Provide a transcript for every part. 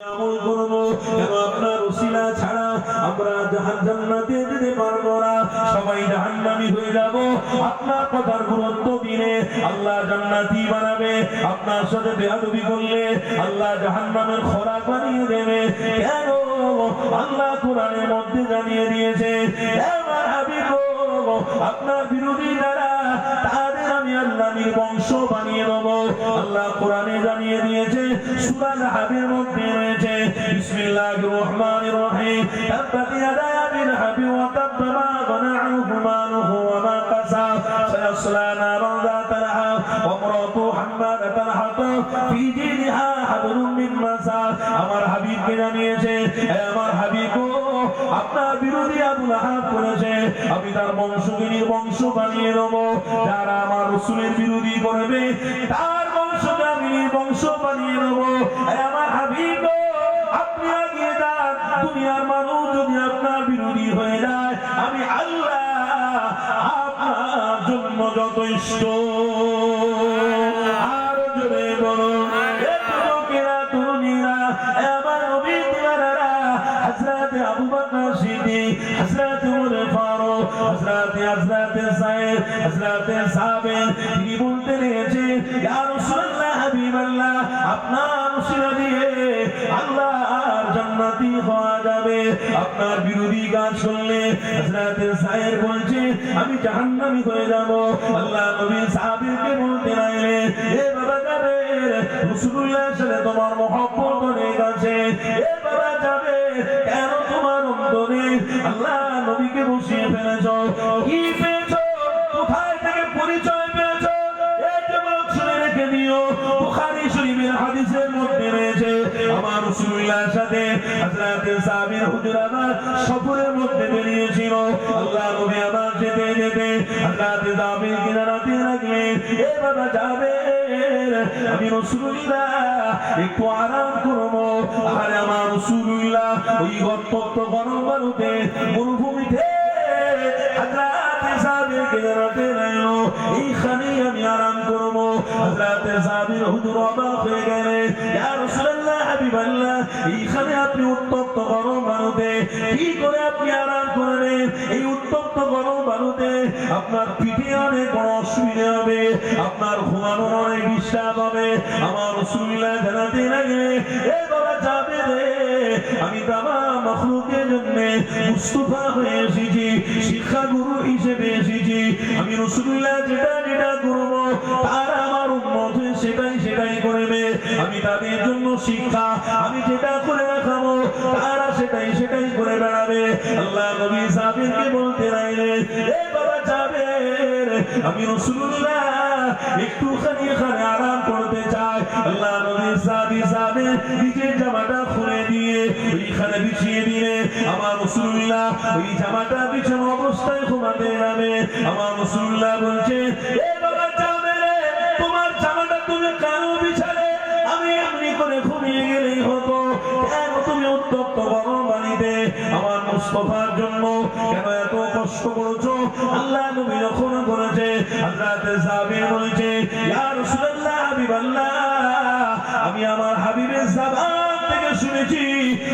আমল করব কেন আপনার উসিলা ছাড়া আমরা জান্নাতে যেতে পারবো না, সবাই জাহান্নামী হয়ে যাব। আপনার কথার গুরুত্ব দিলে আল্লাহ জান্নাতি বানাবে, আপনার সাথে বেয়াদবি করলে আল্লাহ জাহান্নামের খোরাক বানিয়ে দেবে। কেন আল্লাহ কোরআনের মধ্যে জানিয়ে দিয়েছে আমার হাবিব আপনার বিরোধী যারা তাদের আমি আল্লাহ নির্বংশ বানিয়ে দেব। আল্লাহ কোরআনে জানিয়ে দিয়েছে সূরা আল-হাবের মধ্যে রয়েছে বিসমিল্লাহির রহমানির রহিম তাব্বাত ইয়াদা আবি লাহাব ওয়া তাব মা আগনা আনহু মালুহু ওয়া মা কাসাব সায়াসলা নারান যাতা লাহাব ওয়া ইমরাতুহু হাম্মালাতাল হাতাব ফি জিদিহা হাবলুম মিন মাসাদ। আমার হাবিবকে জানিয়েছে আমার হাবিব আপনার বিরোধী আবু লাহাব করেছে, আমি তার বংশকে নির্বংশ বানিয়ে দেব। যারা আমার রাসূলের বিরোধী করবে তার বংশকে আমি নির্বংশ বানিয়ে দেব। আমার হাবিব আপনি এগিয়ে যান, দুনিয়ার মানুষ যদি আপনার বিরোধী হয়ে যায় আমি আল্লাহ আপনার জন্য যথেষ্ট। আর জোরে বলো লোকেরা তরুণীরা আমার নবী দিওয়ানারা হযরত আবু বকর সিদ্দিক, হযরত উমর ফারুক, হযরত সাইদ, হযরত সাবির তিনি বলতে রয়েছে ইয়া রাসূলুল্লাহ হাবিবাল্লাহ আপনার উসিলা দিয়ে আল্লাহর জান্নাতি হওয়া যাবে। আপনার বিরোধী কাজ করলে হযরত সাইদ বলছে আমি জাহান্নামী হয়ে যাব। আল্লাহ নবী সাহাবীকে বলতে লাগলেন এ বাবা যাবে রাসূলুল্লাহর সাথে তোমার মহব্বত অনেক আছে, এ বাবা যাবে কেন তোমার অন্তরে আল্লাহ নবীকে বসিয়ে ফেলেছো, কি পেয়েছো, কোথায় থেকে পরিচয় পেয়েছো, এই যে শুনে রেখে দিও। বুখারী শরীফের হাদিসের মধ্যে রয়েছে আমার রাসূলুল্লাহর সাথে হযরত সাবির হুজুর আমার সফরের মধ্যে বেরিয়েছিল। আল্লাহ নবী আমার যেতে যেতে হযরত সাবিরকে জানাতে লাগলেন এ বাবা যাবে আমি রাসূলুল্লাহ একটু আরাম করবো। আর আমার রাসূলুল্লাহ ওই গর্ত গরম বালুতে মরুভূমিতে হযরত সাবিরকে জানাতে লাগলো এইখানেই আমি আরাম করবো। হযরত সাবির হুজুর অবাক হয়ে গেলেন ইয়া রাসূলুল্লাহ হাবিবাল্লাহ এইখানে আপনি উত্তপ্ত গরম বালুতে কি করে আপনি আরাম করবেন? এই উত্তপ্ত গরম বালুতে আপনার পিঠে অনেক বড় অসুবিধা হবে, আপনার ঘুমানোর অনেক ডিস্টার্ব হবে। আমার রাসূলুল্লাহ জানাতে লাগলেন এ বাবা যাবে রে আমি তামাম মাখলুকের জন্য মুস্তাফা হয়ে এসেছি, শিক্ষা গুরু হিসেবে এসেছি। আমি রাসূলুল্লাহ যেটা যেটা করব তারা আমার উম্মত সেটাই করবে। আমি তাদের জন্য শিক্ষা আমি যেটা করে দেখাবো তারা সেটাই করে বেড়াবে। আল্লাহ নবী সাহাবীকে বলতে লাগলেন এ বাবা যাবে আমি রাসূলুল্লাহ একটুখানি এখানে আরাম করতে চাই। আল্লাহ নবী সাহাবী নিজের জামাটা খুলে দিয়ে ওইখানে বিছিয়ে দিলে আমার রাসূলুল্লাহ ওই জামাটা বিছানো অবস্থায় ঘুমাতে যাবে। আমার রাসূলুল্লাহ বলছে এ বাবা যাবে তোমার জামাটা তুমি কেন বিছালে? আমি এমনি করে ঘুমিয়ে গেলেই হতো, কেন তুমি উত্তপ্ত গরম বাড়িতে আমার মুস্তাফার জন্য কেন এত কষ্ট করেছো? আল্লাহ নবী যখন করেছে হযরত সাবির বলছে ইয়া রাসূলুল্লাহ হাবিবাল্লাহ আমি আমার হাবিবের জবান থেকে শুনেছি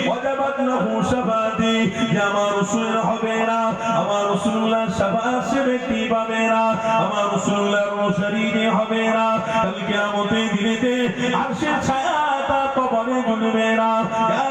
ওয়াজাবাত লাহু শাফাতি যে আমার রাসূল হবে না, আমার রাসূলুল্লাহ শাফাত সে ব্যক্তি পাবে না, আমার রাসূলুল্লাহর রশরিনে হবে না, কাল কিয়ামতের দিনেতে আরশের ছায়া তার কবরে ঝুলবে না। ইয়া